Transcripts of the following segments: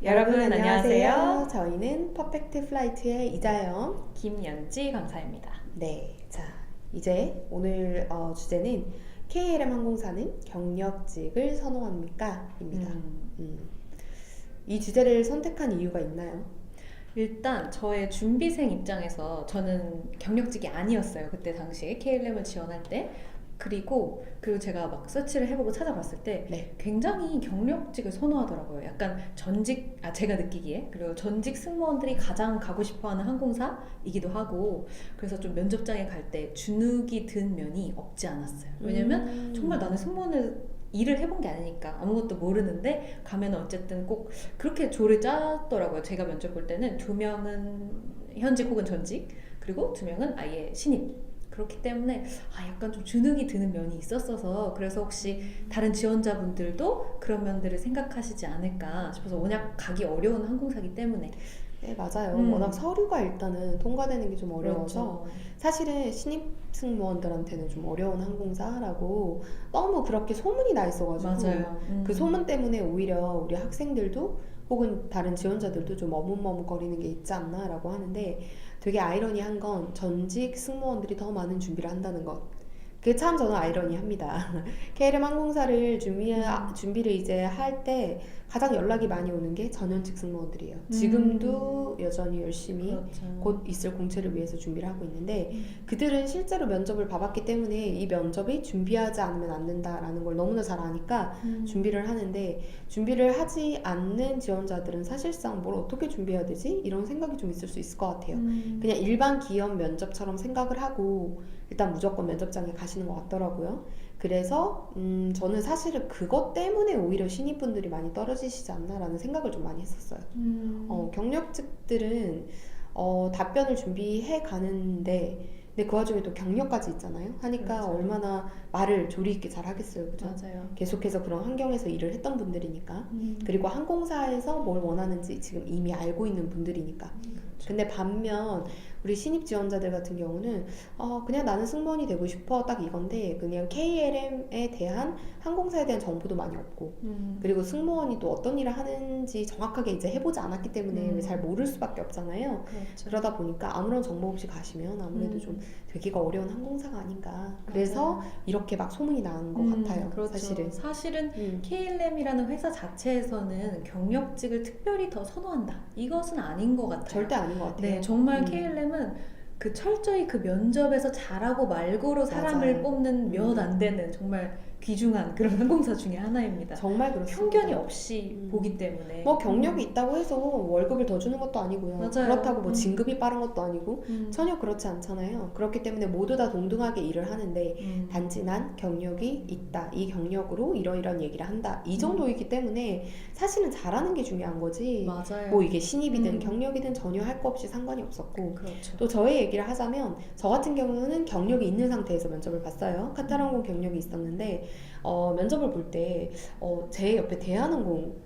여러분 안녕하세요. 저희는 퍼펙트 플라이트의 이자영, 김연지 강사입니다. 네, 자 이제 오늘 주제는 KLM 항공사는 경력직을 선호합니까? 입니다. 이 주제를 선택한 이유가 있나요? 일단 저의 준비생 입장에서 저는 경력직이 아니었어요. 그때 당시에 KLM을 지원할 때. 그리고 제가 막 서치를 해보고 찾아봤을 때 네. 굉장히 경력직을 선호하더라고요. 약간 제가 느끼기에 그리고 전직 승무원들이 가장 가고 싶어하는 항공사이기도 하고, 그래서 좀 면접장에 갈 때 주눅이 든 면이 없지 않았어요. 왜냐면 정말 나는 승무원을 일을 해본 게 아니니까 아무것도 모르는데 가면 어쨌든 꼭 그렇게 조를 짜더라고요. 제가 면접 볼 때는 2명은 현직 혹은 전직, 그리고 2명은 아예 신입. 그렇기 때문에 약간 좀 주눅이 드는 면이 있었어서, 그래서 혹시 다른 지원자분들도 그런 면들을 생각하시지 않을까 싶어서, 워낙 가기 어려운 항공사기 때문에. 네, 맞아요. 워낙 서류가 일단은 통과되는 게 좀 어려워서 그렇죠. 사실은 신입 승무원들한테는 좀 어려운 항공사라고 너무 그렇게 소문이 나 있어가지고 맞아요. 그 소문 때문에 오히려 우리 학생들도 혹은 다른 지원자들도 좀 머뭇머뭇거리는 게 있지 않나라고 하는데, 되게 아이러니한 건 전직 승무원들이 더 많은 준비를 한다는 것. 그게 참 저는 아이러니합니다. KLM 항공사를 준비를 이제 할 때 가장 연락이 많이 오는 게 전현직 승무원들이에요. 지금도 여전히 열심히 그렇죠. 곧 있을 공채를 위해서 준비를 하고 있는데, 그들은 실제로 면접을 봐봤기 때문에 이 면접이 준비하지 않으면 안 된다라는 걸 너무나 잘 아니까 준비를 하는데, 준비를 하지 않는 지원자들은 사실상 뭘 어떻게 준비해야 되지? 이런 생각이 좀 있을 수 있을 것 같아요. 그냥 일반 기업 면접처럼 생각을 하고 일단 무조건 면접장에 가시는 것 같더라고요. 그래서 저는 사실은 그것 때문에 오히려 신입분들이 많이 떨어지시지 않나라는 생각을 좀 많이 했었어요. 경력직들은 답변을 준비해 가는데, 근데 그 와중에 또 경력까지 있잖아요. 하니까 그렇죠. 얼마나 말을 조리 있게 잘 하겠어요, 그죠? 맞아요. 계속해서 그런 환경에서 일을 했던 분들이니까. 그리고 항공사에서 뭘 원하는지 지금 이미 알고 있는 분들이니까. 근데 반면 우리 신입 지원자들 같은 경우는 그냥 나는 승무원이 되고 싶어, 딱 이건데 그냥 KLM에 대한, 항공사에 대한 정보도 많이 없고, 그리고 승무원이 또 어떤 일을 하는지 정확하게 이제 해보지 않았기 때문에 잘 모를 수밖에 없잖아요. 그렇죠. 그러다 보니까 아무런 정보 없이 가시면 아무래도 좀 되기가 어려운 항공사가 아닌가. 그래서 이렇게 막 소문이 나는 것 같아요. 그렇죠. 사실은 음. KLM이라는 회사 자체에서는 경력직을 특별히 더 선호한다, 이것은 아닌 것 같아요. 절대 아닌 것 같아요. 네, 정말 KLM은 철저히 그 면접에서 잘하고 말고로 사람을 맞아요. 뽑는 몇 안 되는 정말 귀중한 그런 항공사 중에 하나입니다. 정말 그렇습니다. 편견이 없이 보기 때문에. 뭐 경력이 있다고 해서 월급을 더 주는 것도 아니고요. 맞아요. 그렇다고 뭐 진급이 빠른 것도 아니고 전혀 음. 그렇지 않잖아요. 그렇기 때문에 모두 다 동등하게 일을 하는데, 단지 난 경력이 있다, 이 경력으로 이러이러한 얘기를 한다, 이 정도이기 때문에 사실은 잘하는 게 중요한 거지. 맞아요. 뭐 이게 신입이든 경력이든 전혀 할 거 없이 상관이 없었고, 그렇죠. 또 저의 얘기를 하자면 저 같은 경우는 경력이 있는 상태에서 면접을 봤어요. 카타르항공 경력이 있었는데 면접을 볼 때 제 옆에 대한항공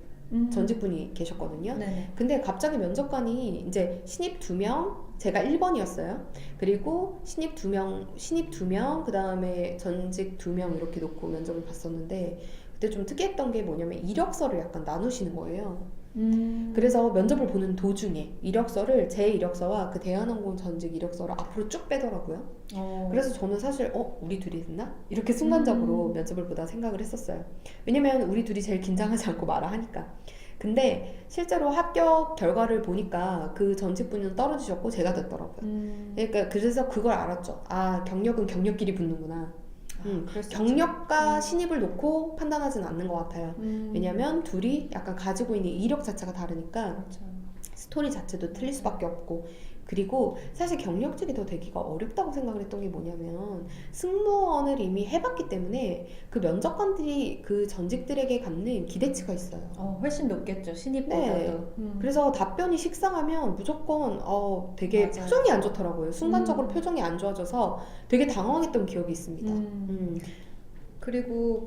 전직분이 계셨거든요. 네네. 근데 갑자기 면접관이 이제 신입 2명, 제가 1번이었어요. 그리고 신입 2명, 그 다음에 전직 2명 이렇게 놓고 면접을 봤었는데, 그때 좀 특이했던 게 뭐냐면 이력서를 약간 나누시는 거예요. 그래서 면접을 보는 도중에 제 이력서와 그 대한항공 전직 이력서를 앞으로 쭉 빼더라고요. 그래서 저는 사실 우리 둘이 됐나? 이렇게 순간적으로 면접을 보다 생각을 했었어요. 왜냐면 우리 둘이 제일 긴장하지 않고 말을 하니까. 근데 실제로 합격 결과를 보니까 그 전직분은 떨어지셨고 제가 됐더라고요. 그러니까 그래서 그걸 알았죠. 아, 경력은 경력끼리 붙는구나. 경력과 신입을 놓고 판단하진 않는 것 같아요. 왜냐면 둘이 약간 가지고 있는 이력 자체가 다르니까 그렇죠. 스토리 자체도 틀릴 수밖에 없고, 그리고 사실 경력직이 더 되기가 어렵다고 생각을 했던 게 뭐냐면, 승무원을 이미 해봤기 때문에 그 면접관들이 그 전직들에게 갖는 기대치가 있어요. 훨씬 높겠죠, 신입보다도. 네. 그래서 답변이 식상하면 무조건 되게 맞아요. 표정이 안 좋더라고요. 순간적으로 표정이 안 좋아져서 되게 당황했던 기억이 있습니다. 그리고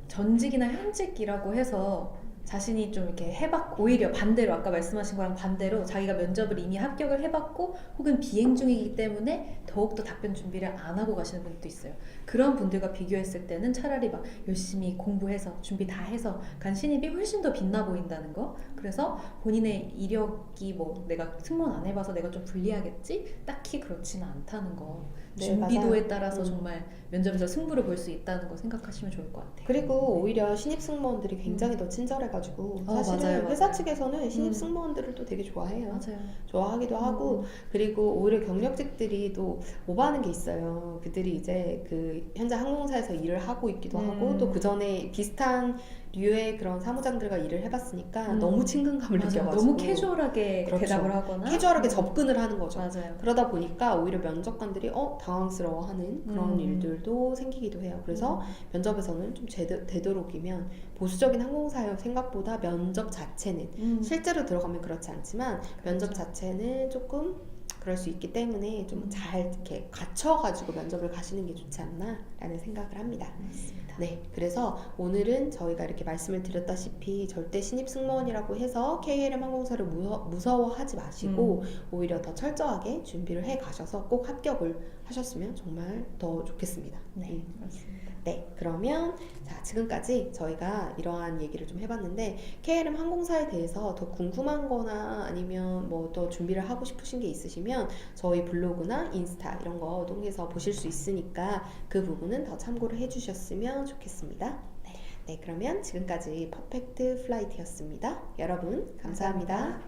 전직이나 현직이라고 해서 자신이 좀 이렇게 오히려 반대로 아까 말씀하신 거랑 반대로 자기가 면접을 이미 합격을 해봤고 혹은 비행 중이기 때문에 더욱더 답변 준비를 안 하고 가시는 분도 있어요. 그런 분들과 비교했을 때는 차라리 막 열심히 공부해서 준비 다 해서 간 신입이 훨씬 더 빛나 보인다는 거. 그래서 본인의 이력이 뭐 내가 승무원 안 해봐서 내가 좀 불리하겠지? 딱히 그렇지는 않다는 거. 네, 준비도에 맞아요. 따라서 정말 면접에서 승부를 볼 수 있다는 거 생각하시면 좋을 것 같아요. 그리고 오히려 신입 승무원들이 굉장히 더 친절해가지고 사실은 맞아요, 회사 맞아요. 측에서는 신입 승무원들을 또 되게 좋아해요. 맞아요. 좋아하기도 하고 그리고 오히려 경력직들이 또 오버하는 게 있어요. 그들이 이제 그 현재 항공사에서 일을 하고 있기도 하고 또 그 전에 비슷한 류의 그런 사무장들과 일을 해봤으니까 너무 친근감을 맞아요. 느껴가지고 너무 캐주얼하게 그렇죠. 대답을 하거나 캐주얼하게 접근을 하는 거죠. 맞아요. 그러다 보니까 오히려 면접관들이 당황스러워하는 그런 일들도 생기기도 해요. 그래서 면접에서는 좀 되도록이면 보수적인 항공사예요. 생각보다 면접 자체는 실제로 들어가면 그렇지 않지만 면접 자체는 조금 그럴 수 있기 때문에 좀 잘 이렇게 갖춰가지고 면접을 가시는 게 좋지 않나라는 생각을 합니다. 맞습니다. 네, 그래서 오늘은 저희가 이렇게 말씀을 드렸다시피 절대 신입 승무원이라고 해서 KLM 항공사를 무서워하지 마시고 오히려 더 철저하게 준비를 해 가셔서 꼭 합격을 하셨으면 정말 더 좋겠습니다. 네, 맞습니다. 네, 그러면 자, 지금까지 저희가 이러한 얘기를 좀 해봤는데 KLM 항공사에 대해서 더 궁금한 거나 아니면 뭐 더 준비를 하고 싶으신 게 있으시면 저희 블로그나 인스타 이런 거 통해서 보실 수 있으니까 그 부분은 더 참고를 해주셨으면 좋겠습니다. 네, 그러면 지금까지 퍼펙트 플라이트였습니다. 여러분 감사합니다.